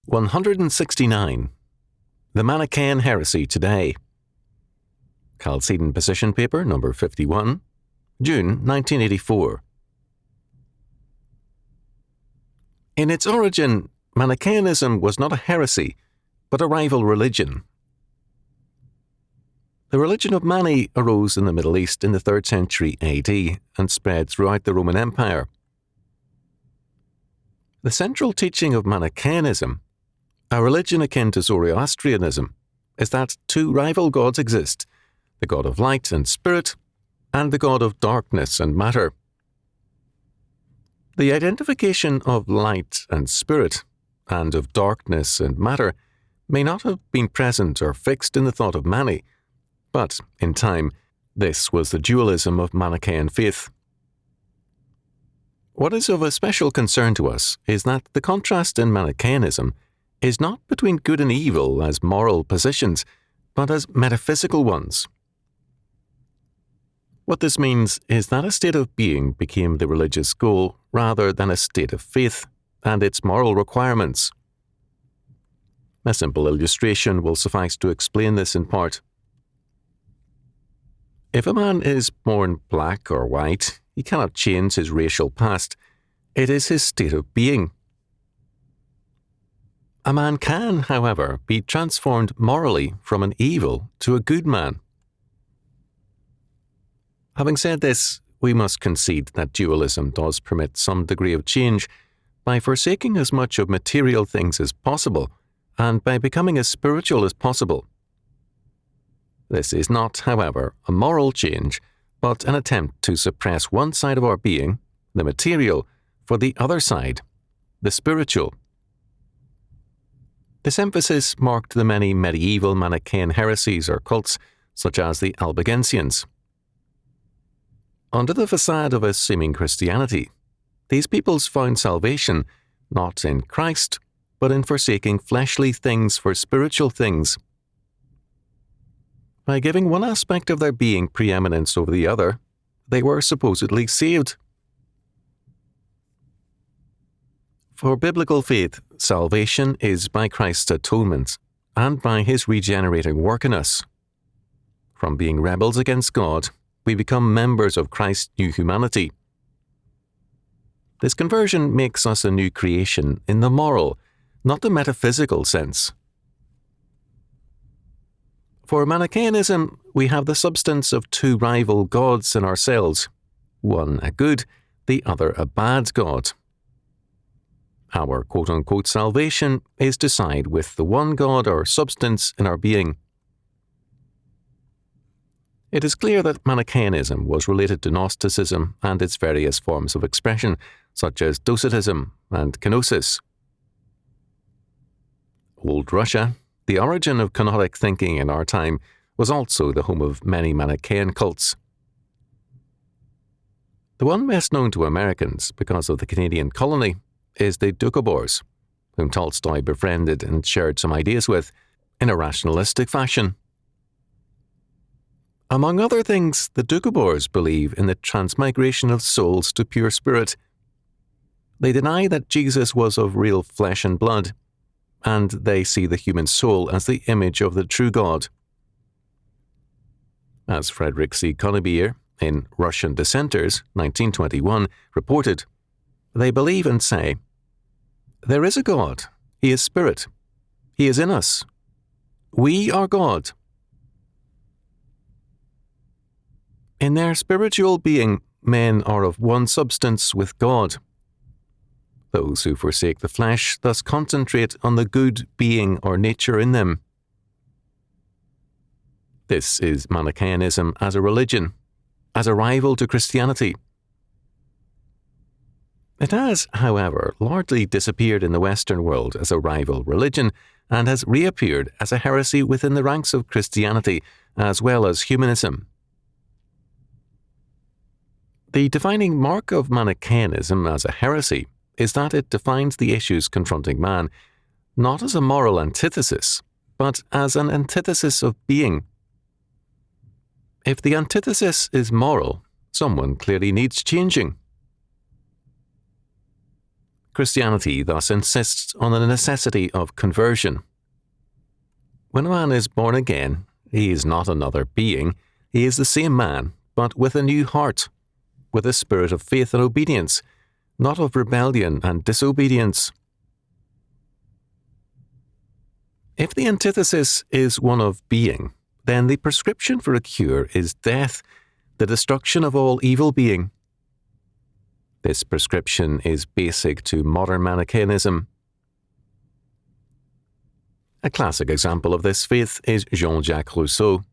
169. The Manichaean Heresy Today. Chalcedon Position Paper number 51, June 1984. In its origin, Manichaeanism was not a heresy, but a rival religion. The religion of Mani arose in the Middle East in the 3rd century AD and spread throughout the Roman Empire. The central teaching of Manichaeanism, a religion akin to Zoroastrianism, is that two rival gods exist, the god of light and spirit, and the god of darkness and matter. The identification of light and spirit, and of darkness and matter, may not have been present or fixed in the thought of Mani, but, in time, this was the dualism of Manichaean faith. What is of especial concern to us is that the contrast in Manichaeanism is not between good and evil as moral positions, but as metaphysical ones. What this means is that a state of being became the religious goal rather than a state of faith and its moral requirements. A simple illustration will suffice to explain this in part. If a man is born black or white, he cannot change his racial past. It is his state of being. A man can, however, be transformed morally from an evil to a good man. Having said this, we must concede that dualism does permit some degree of change by forsaking as much of material things as possible and by becoming as spiritual as possible. This is not, however, a moral change, but an attempt to suppress one side of our being, the material, for the other side, the spiritual. This emphasis marked the many medieval Manichaean heresies or cults, such as the Albigensians. Under the facade of a seeming Christianity, these peoples found salvation not in Christ, but in forsaking fleshly things for spiritual things. By giving one aspect of their being preeminence over the other, they were supposedly saved. For biblical faith, salvation is by Christ's atonement and by his regenerating work in us. From being rebels against God, we become members of Christ's new humanity. This conversion makes us a new creation in the moral, not the metaphysical sense. For Manichaeanism, we have the substance of two rival gods in ourselves, one a good, the other a bad god. Our quote-unquote salvation is to side with the one God or substance in our being. It is clear that Manichaeanism was related to Gnosticism and its various forms of expression, such as Docetism and Kenosis. Old Russia, the origin of kenotic thinking in our time, was also the home of many Manichaean cults. The one best known to Americans because of the Canadian colony is the Doukhobors, whom Tolstoy befriended and shared some ideas with in a rationalistic fashion. Among other things, the Doukhobors believe in the transmigration of souls to pure spirit. They deny that Jesus was of real flesh and blood, and they see the human soul as the image of the true God. As Frederick C. Conybeare, in Russian Dissenters, 1921, reported, they believe and say, "There is a God. He is spirit. He is in us. We are God." In their spiritual being, men are of one substance with God. Those who forsake the flesh thus concentrate on the good being or nature in them. This is Manichaeanism as a religion, as a rival to Christianity. It has, however, largely disappeared in the Western world as a rival religion and has reappeared as a heresy within the ranks of Christianity as well as humanism. The defining mark of Manichaeanism as a heresy is that it defines the issues confronting man not as a moral antithesis, but as an antithesis of being. If the antithesis is moral, someone clearly needs changing. Christianity thus insists on the necessity of conversion. When a man is born again, he is not another being, he is the same man, but with a new heart, with a spirit of faith and obedience, not of rebellion and disobedience. If the antithesis is one of being, then the prescription for a cure is death, the destruction of all evil being. This prescription is basic to modern Manichaeanism. A classic example of this faith is Jean-Jacques Rousseau.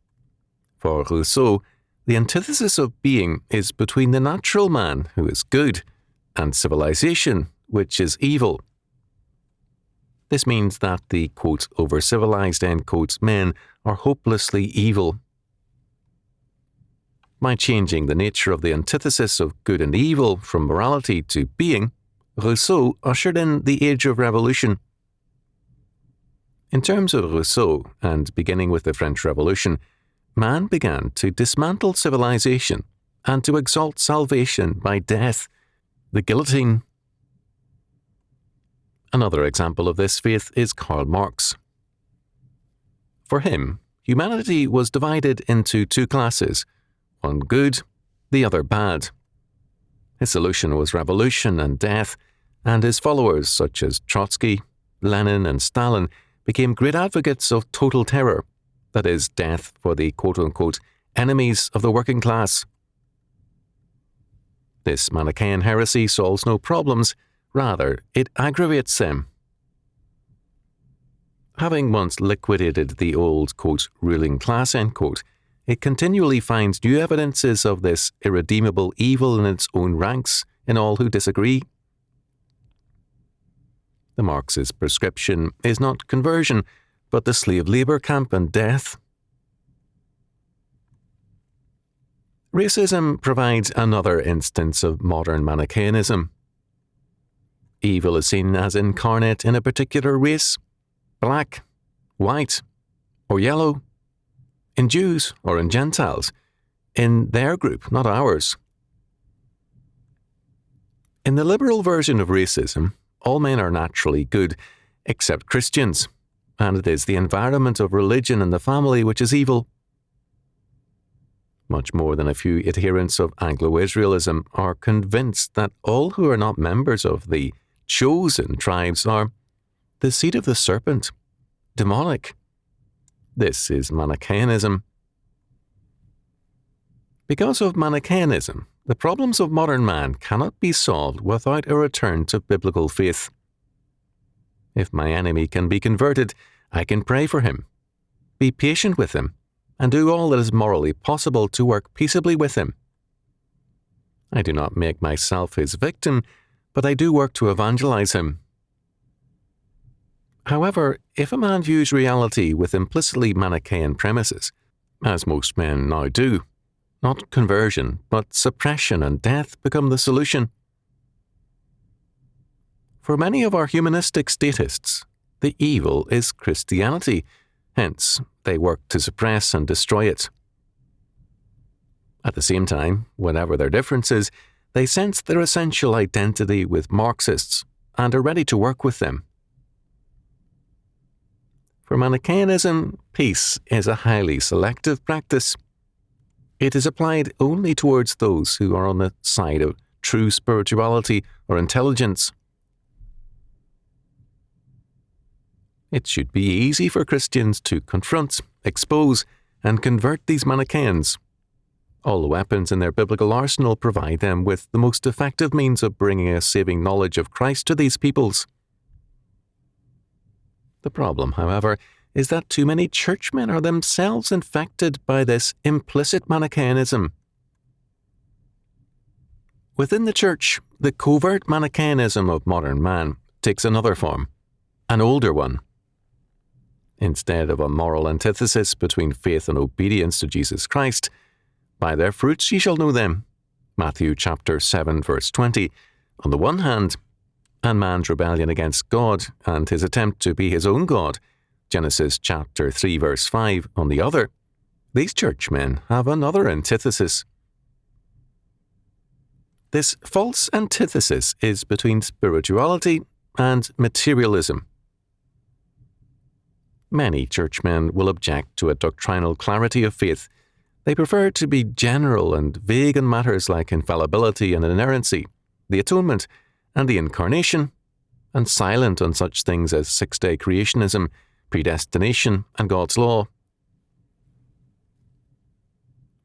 For Rousseau, the antithesis of being is between the natural man, who is good, and civilization, which is evil. This means that the, quote, over-civilized, end quotes, men are hopelessly evil. By changing the nature of the antithesis of good and evil from morality to being, Rousseau ushered in the age of revolution. In terms of Rousseau, and beginning with the French Revolution, man began to dismantle civilization and to exalt salvation by death, the guillotine. Another example of this faith is Karl Marx. For him, humanity was divided into two classes, one good, the other bad. His solution was revolution and death, and his followers, such as Trotsky, Lenin, and Stalin, became great advocates of total terror, that is, death for the quote-unquote enemies of the working class. This Manichaean heresy solves no problems, rather, it aggravates them. Having once liquidated the old, quote, ruling class, end quote, it continually finds new evidences of this irredeemable evil in its own ranks in all who disagree. The Marxist prescription is not conversion, but the slave labour camp and death. Racism provides another instance of modern Manichaeanism. Evil is seen as incarnate in a particular race, black, white, or yellow, in Jews or in Gentiles, in their group, not ours. In the liberal version of racism, all men are naturally good, except Christians, and it is the environment of religion and the family which is evil. Much more than a few adherents of Anglo-Israelism are convinced that all who are not members of the chosen tribes are the seed of the serpent, demonic. This is Manichaeanism. Because of Manichaeanism, the problems of modern man cannot be solved without a return to biblical faith. If my enemy can be converted, I can pray for him, be patient with him, and do all that is morally possible to work peaceably with him. I do not make myself his victim, but I do work to evangelize him. However, if a man views reality with implicitly Manichaean premises, as most men now do, not conversion, but suppression and death become the solution. For many of our humanistic statists, the evil is Christianity, hence they work to suppress and destroy it. At the same time, whatever their differences, they sense their essential identity with Marxists and are ready to work with them. For Manichaeanism, peace is a highly selective practice. It is applied only towards those who are on the side of true spirituality or intelligence. It should be easy for Christians to confront, expose, and convert these Manichaeans. All the weapons in their biblical arsenal provide them with the most effective means of bringing a saving knowledge of Christ to these peoples. The problem, however, is that too many churchmen are themselves infected by this implicit Manichaeanism. Within the church, the covert Manichaeanism of modern man takes another form, an older one. Instead of a moral antithesis between faith and obedience to Jesus Christ, by their fruits ye shall know them, Matthew chapter 7 verse 20, on the one hand, and man's rebellion against God and his attempt to be his own God, Genesis chapter 3 verse 5, on the other, these churchmen have another antithesis. This false antithesis is between spirituality and materialism. Many churchmen will object to a doctrinal clarity of faith. They prefer to be general and vague in matters like infallibility and inerrancy, the atonement, and the incarnation, and silent on such things as six-day creationism, predestination, and God's law.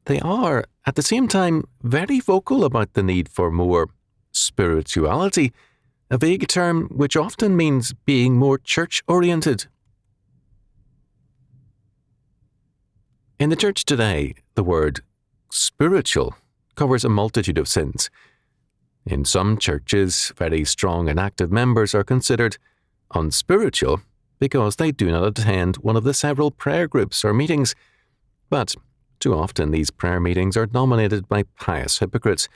They are, at the same time, very vocal about the need for more spirituality, a vague term which often means being more church-oriented. In the church today, the word spiritual covers a multitude of sins. In some churches, very strong and active members are considered unspiritual because they do not attend one of the several prayer groups or meetings. But too often these prayer meetings are dominated by pious hypocrites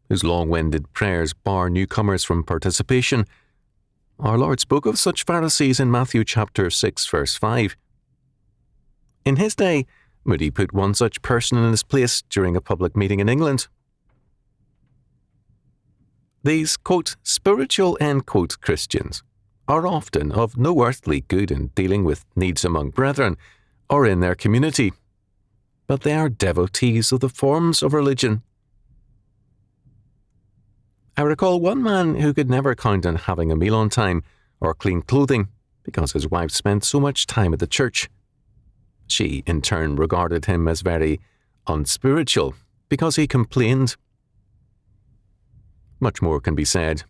whose long-winded prayers bar newcomers from participation. Our Lord spoke of such Pharisees in Matthew chapter 6, verse 5. In his day, Moody put one such person in his place during a public meeting in England. These, quote, spiritual, end quote, Christians are often of no earthly good in dealing with needs among brethren or in their community, but they are devotees of the forms of religion. I recall one man who could never count on having a meal on time or clean clothing because his wife spent so much time at the church. She, in turn, regarded him as very unspiritual because he complained. Much more can be said.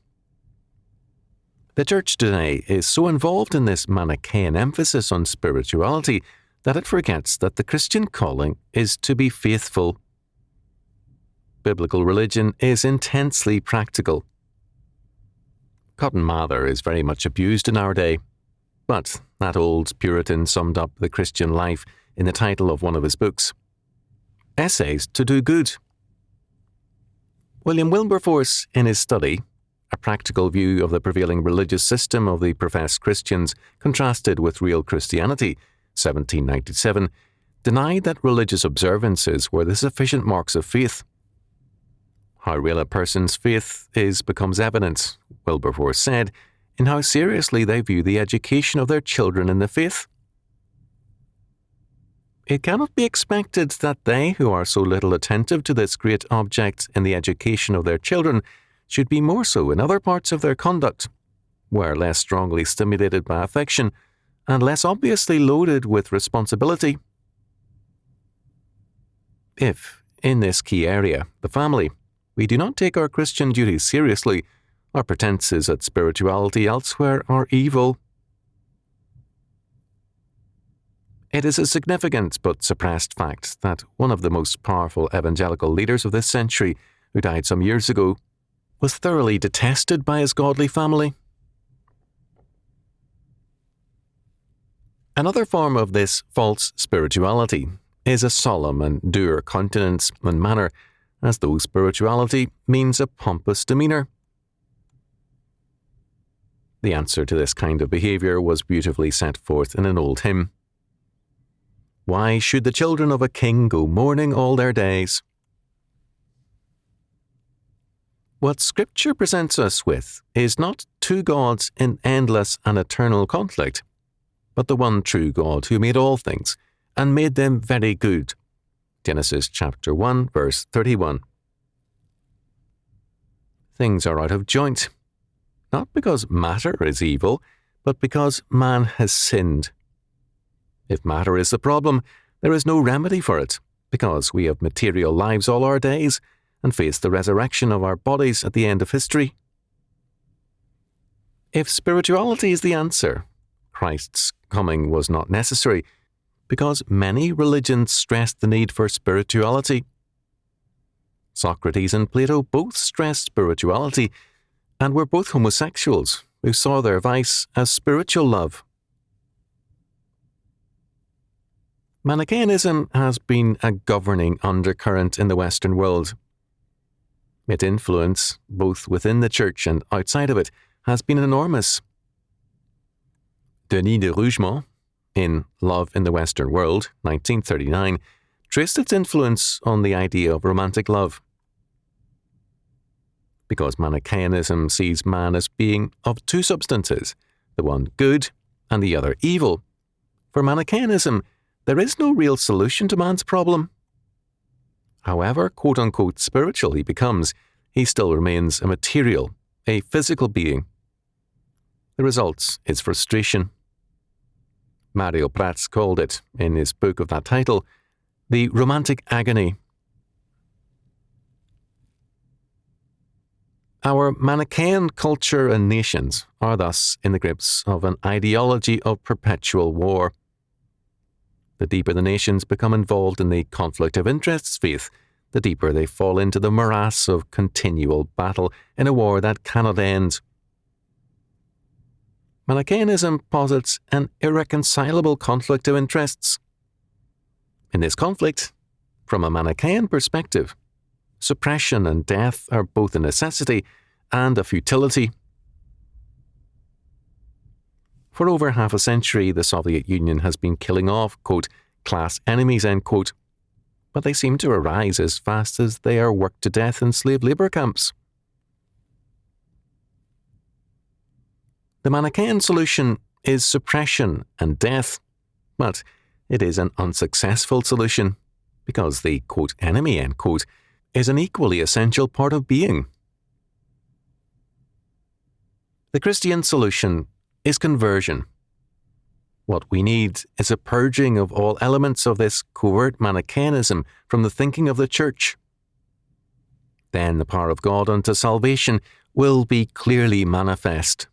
The church today is so involved in this Manichaean emphasis on spirituality that it forgets that the Christian calling is to be faithful. Biblical religion is intensely practical. Cotton Mather is very much abused in our day, but that old Puritan summed up the Christian life in the title of one of his books, Essays to Do Good. William Wilberforce, in his study, A Practical View of the Prevailing Religious System of the Professed Christians Contrasted with Real Christianity, 1797, denied that religious observances were the sufficient marks of faith. How real a person's faith is becomes evident, Wilberforce said, in how seriously they view the education of their children in the faith. It cannot be expected that they who are so little attentive to this great object in the education of their children should be more so in other parts of their conduct, where less strongly stimulated by affection and less obviously loaded with responsibility. If, in this key area, the family, we do not take our Christian duties seriously, our pretenses at spirituality elsewhere are evil. It is a significant but suppressed fact that one of the most powerful evangelical leaders of this century, who died some years ago, was thoroughly detested by his godly family. Another form of this false spirituality is a solemn and dour countenance and manner, as though spirituality means a pompous demeanour. The answer to this kind of behaviour was beautifully set forth in an old hymn. Why should the children of a king go mourning all their days? What Scripture presents us with is not two gods in endless and eternal conflict, but the one true God who made all things and made them very good. Genesis chapter 1, verse 31. Things are out of joint, not because matter is evil, but because man has sinned. If matter is the problem, there is no remedy for it, because we have material lives all our days and face the resurrection of our bodies at the end of history. If spirituality is the answer, Christ's coming was not necessary, because many religions stressed the need for spirituality. Socrates and Plato both stressed spirituality and were both homosexuals who saw their vice as spiritual love. Manichaeanism has been a governing undercurrent in the Western world. Its influence, both within the Church and outside of it, has been enormous. Denis de Rougemont, in Love in the Western World, 1939, traced its influence on the idea of romantic love. because Manichaeanism sees man as being of two substances, the one good and the other evil. For Manichaeanism, there is no real solution to man's problem. However quote-unquote spiritual he becomes, he still remains a material, a physical being. The result is frustration. Mario Prats called it, in his book of that title, the romantic agony. Our Manichaean culture and nations are thus in the grips of an ideology of perpetual war. The deeper the nations become involved in the conflict of interests faith, the deeper they fall into the morass of continual battle in a war that cannot end. Manichaeanism posits an irreconcilable conflict of interests. In this conflict, from a Manichaean perspective, suppression and death are both a necessity and a futility. For over half a century, the Soviet Union has been killing off, quote, class enemies, end quote, but they seem to arise as fast as they are worked to death in slave labour camps. The Manichaean solution is suppression and death, but it is an unsuccessful solution because the, quote, enemy, end quote, is an equally essential part of being. The Christian solution is conversion. What we need is a purging of all elements of this covert Manichaeanism from the thinking of the Church. Then the power of God unto salvation will be clearly manifest.